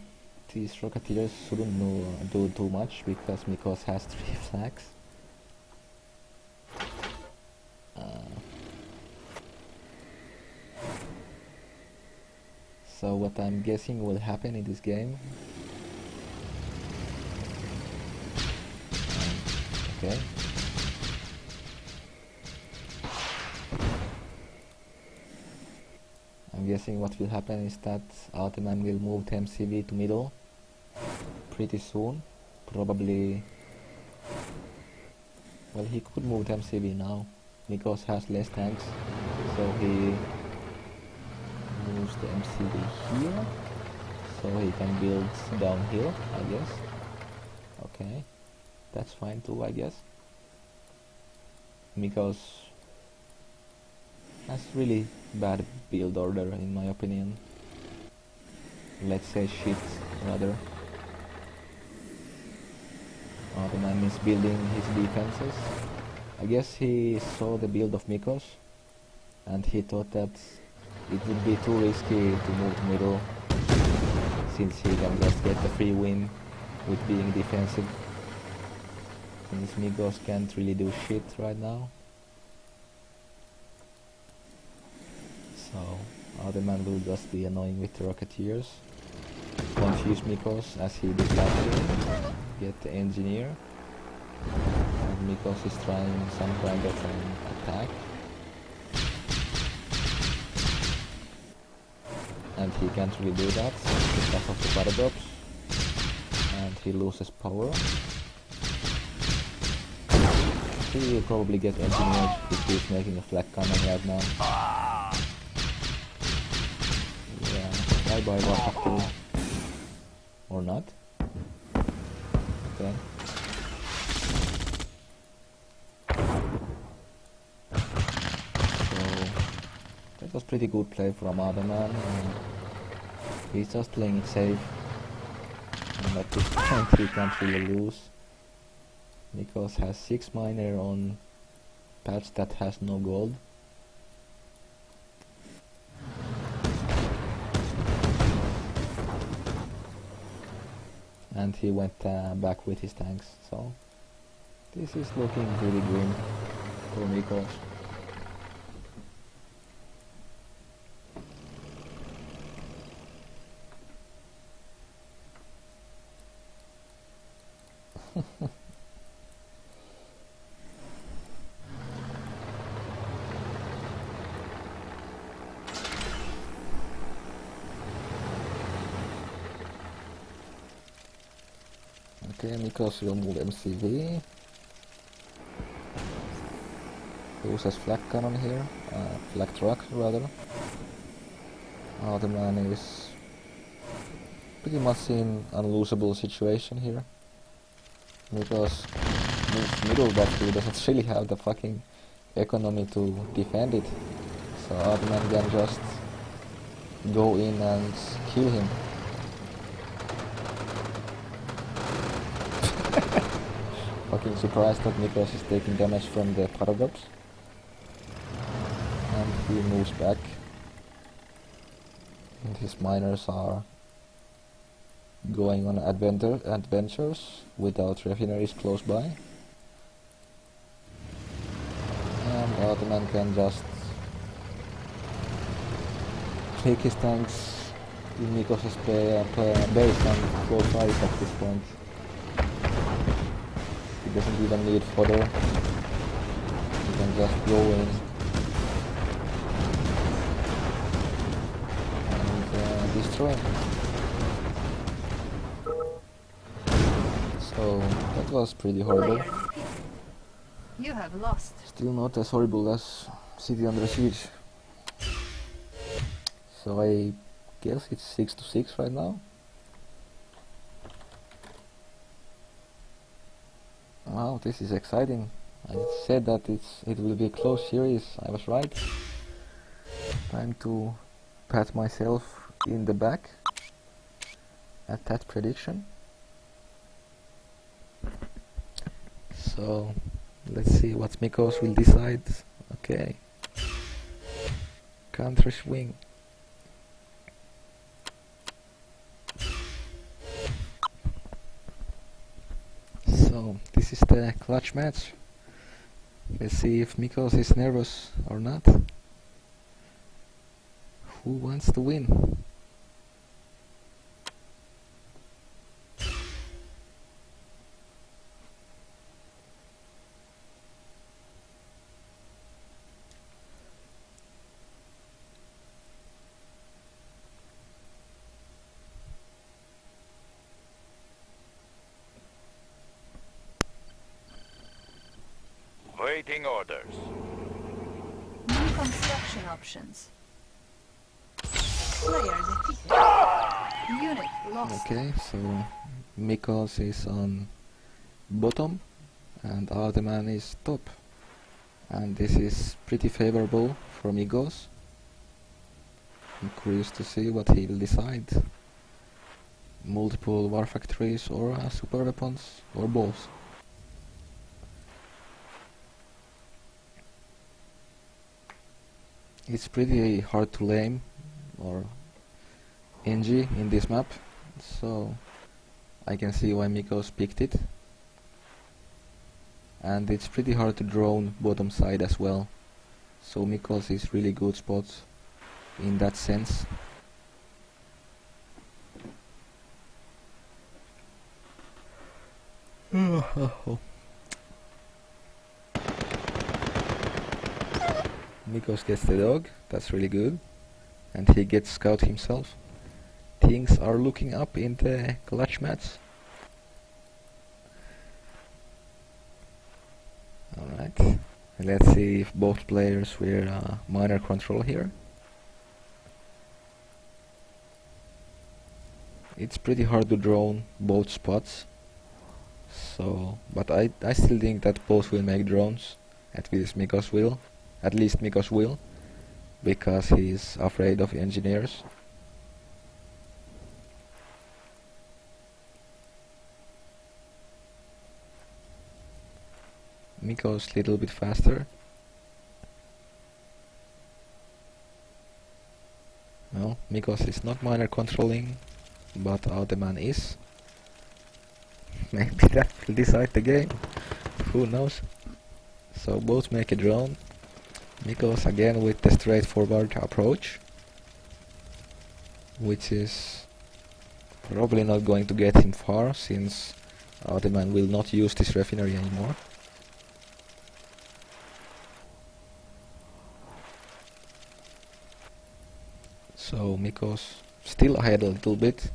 these Rocketeers shouldn't do too much because Mikoz has 3 flags. So what I'm guessing will happen in this game. Okay. I'm guessing what will happen is that AoTman will move the MCV to middle pretty soon. Probably. Well, he could move the MCV now. Mikoz has less tanks, so he moves the MCV here, so he can build downhill, I guess. Okay, that's fine too, I guess. Mikoz has really bad build order in my opinion. Let's say shit, rather. AoTman is building his defenses. I guess he saw the build of Mikoz and he thought that it would be too risky to move to middle, since he can just get the free win with being defensive, since Mikoz can't really do shit right now. So AoTman will just be annoying with the Rocketeers, confuse Mikoz as he did last game. get the engineer. And Mikoz is trying some kind of an attack. And he can't really do that because of the paradox. And he loses power. He will probably get engineered if he's making a flak cannon right now. Yeah, bye bye War Factory. Or not? Okay. So that was pretty good play from AoTman. He's just playing it safe. And at this point he can't really lose. Mikoz has 6 miner on patch that has no gold. And he went back with his tanks, so this is looking really grim for Mikoz. Okay, Mikoz will move MCV. Uses flak cannon here, flak truck rather. AoTman is pretty much in unlosable situation here. Mikoz moves middle, but he doesn't really have the fucking economy to defend it. So AoTman can just go in and kill him. Fucking surprised that Mikoz is taking damage from the paradox. And he moves back. And his miners are going on adventures without refineries close by. And AoTman can just take his tanks in Mikoz's base and close by at this point. He doesn't even need fodder. He can just go in and destroy. So that was pretty horrible. Player defeated. You have lost. Still not as horrible as City Under Siege. So I guess it's 6-6 right now. Wow, this is exciting. I said that it will be a close series. I was right. Time to pat myself in the back at that prediction. So let's see what Mikoz will decide. Okay. Counter swing. So this is the clutch match. Let's see if Mikoz is nervous or not. Who wants to win? Waiting orders. New construction options. Player defeated. Unit lost. Okay, so Mikoz is on bottom and AoTman is top. And this is pretty favorable for Mikoz. I'm curious to see what he'll decide. Multiple war factories or super weapons or both. It's pretty hard to lame or NG in this map, so I can see why Mikoz picked it. And it's pretty hard to drone bottom side as well, so Mikoz is really good spot in that sense. Mikoz gets the dog, that's really good. And he gets scout himself. Things are looking up in the clutch match. Alright, let's see if both players were minor control here. It's pretty hard to drone both spots. So, but I still think that both will make drones. At least Mikoz will. Because he's afraid of engineers. Mikoz little bit faster. Well, Mikoz is not minor controlling, but AoTman is. Maybe that will decide the game. Who knows? So both make a drone. Mikoz again with the straightforward approach, which is probably not going to get him far, since AoTman will not use this refinery anymore. So Mikoz still ahead a little bit.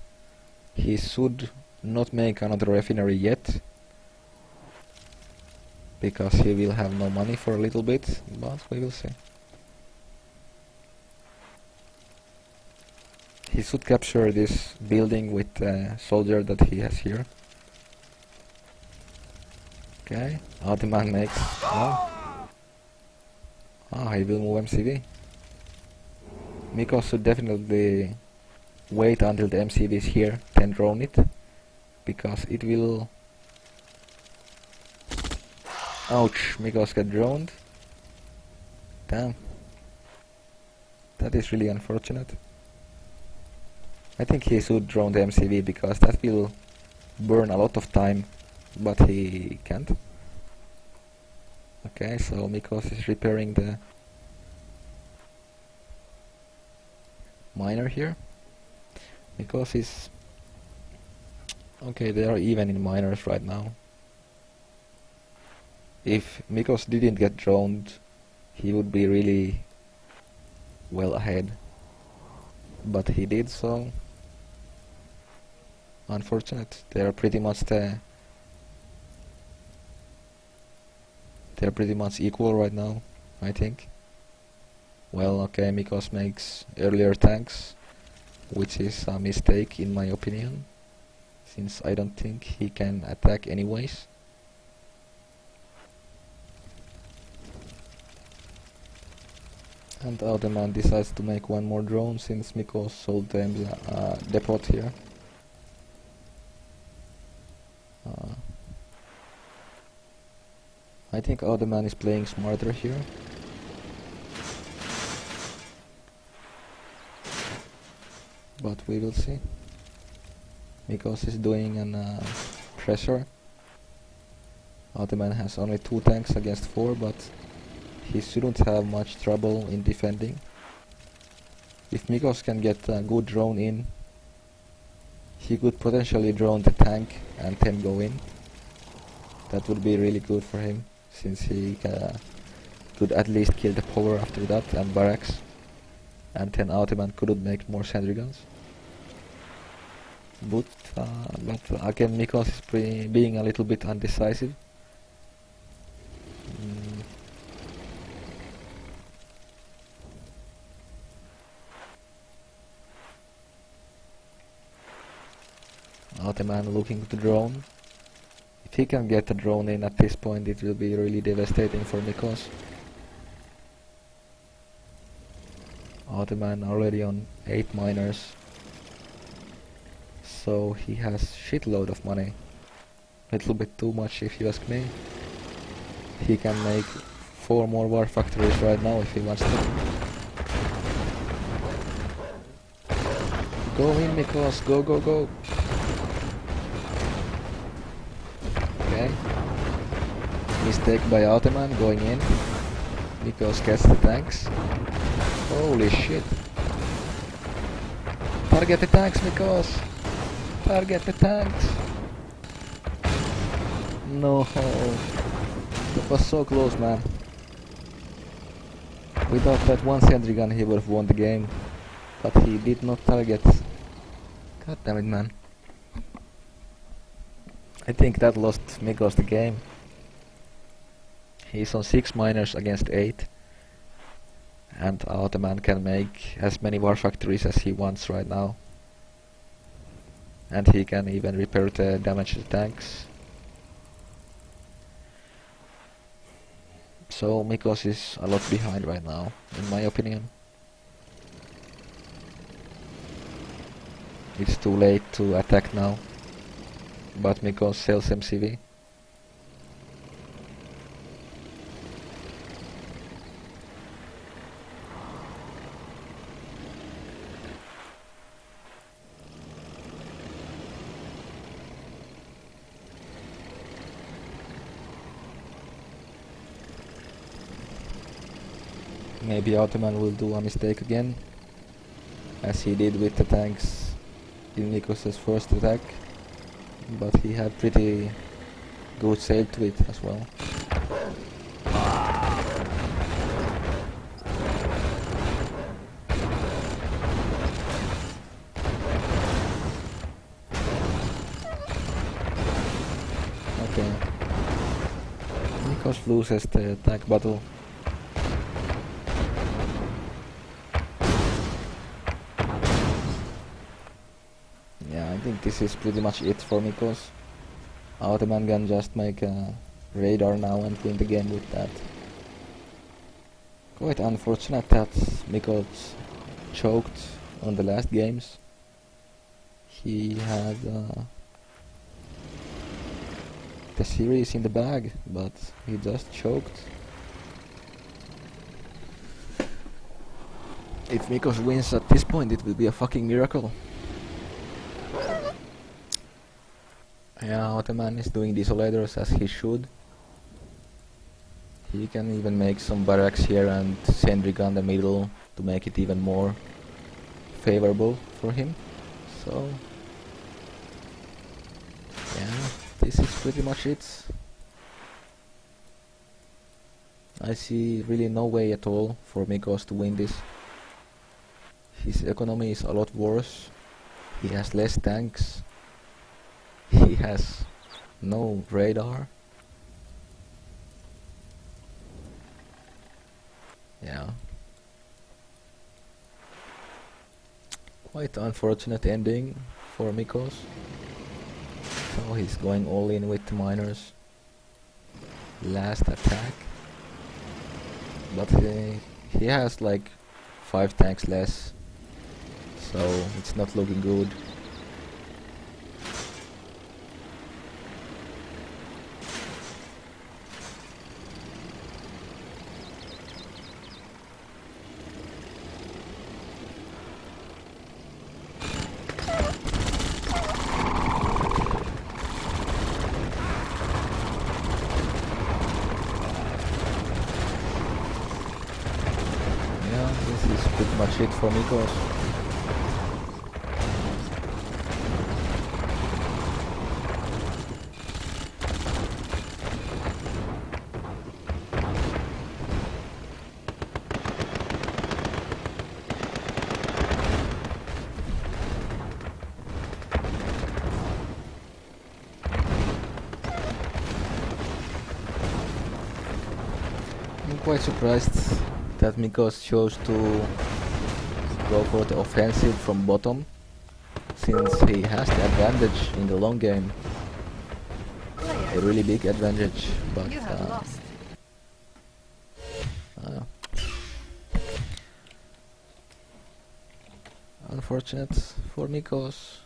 He should not make another refinery yet, because he will have no money for a little bit, but we will see. He should capture this building with the soldier that he has here. Okay, AoTman makes... oh. He will move MCV. Mikoz should definitely wait until the MCV is here, then drone it, because it will... Ouch, Mikoz got droned. Damn. That is really unfortunate. I think he should drone the MCV, because that will burn a lot of time, but he can't. Okay, so Mikoz is repairing the miner here. Mikoz is... okay, they are even in miners right now. If Mikoz didn't get droned, he would be really well ahead. But he did, so... unfortunate. They are pretty much they're pretty much equal right now, I think. Well, okay, Mikoz makes earlier tanks, which is a mistake in my opinion, since I don't think he can attack anyways. And AoTman decides to make one more drone, since Mikoz sold the depot here. I think AoTman is playing smarter here. But we will see. Mikoz is doing an pressure. AoTman has only 2 tanks against 4, but he shouldn't have much trouble in defending. If Mikoz can get a good drone in, he could potentially drone the tank and then go in. That would be really good for him, since he could at least kill the power after that and barracks, and then AoTman couldn't make more sentry guns. But again, Mikoz is being a little bit undecisive. AoTman looking to drone. If he can get a drone in at this point, it will be really devastating for Mikoz. AoTman already on 8 miners, so he has shitload of money. Little bit too much if you ask me. He can make 4 more war factories right now if he wants to. Go in, Mikoz, go, go, go. Okay. Mistake by AoTman going in. Mikoz gets the tanks. Holy shit. Target the tanks, Mikoz. Target the tanks. No, that was so close, man. Without that one sentry gun, he would have won the game, but he did not target. God damn it, man. I think that lost Mikoz the game. He's on 6 miners against 8. And AoTman can make as many war factories as he wants right now. And he can even repair the damaged tanks. So Mikoz is a lot behind right now, in my opinion. It's too late to attack now. But Mikoz sells MCV. Maybe AoTman will do a mistake again, as he did with the tanks in Mikoz's first attack, but he had pretty good save to it as well. Okay, Mikoz loses the tank battle. I think this is pretty much it for Mikoz. AoTman can just make a radar now and win the game with that. Quite unfortunate that Mikoz choked on the last games. He had the series in the bag, but he just choked. If Mikoz wins at this point, it will be a fucking miracle. Yeah, AoTman is doing desolators as he should. He can even make some barracks here and sentry gun the middle to make it even more favorable for him. So yeah, this is pretty much it. I see really no way at all for Mikoz to win this. His economy is a lot worse. He has less tanks. He has no radar. Yeah. Quite unfortunate ending for Mikoz. So he's going all in with the miners. Last attack. But he has like 5 tanks less. So it's not looking good. This is pretty much it for Mikoz. I'm quite surprised that Mikoz chose to go for the offensive from bottom, since he has the advantage in the long game. A really big advantage, but You have lost. unfortunate for Mikoz.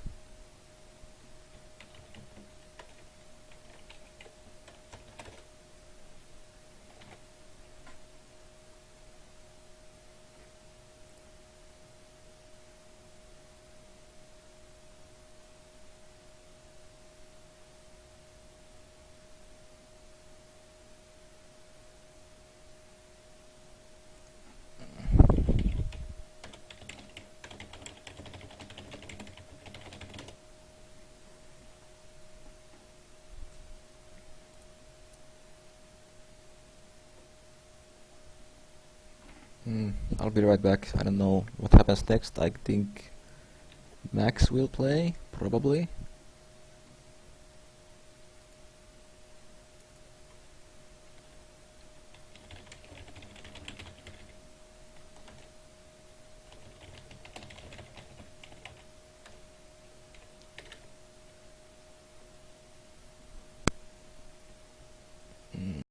I'll be right back. I don't know what happens next. I think Max will play, probably.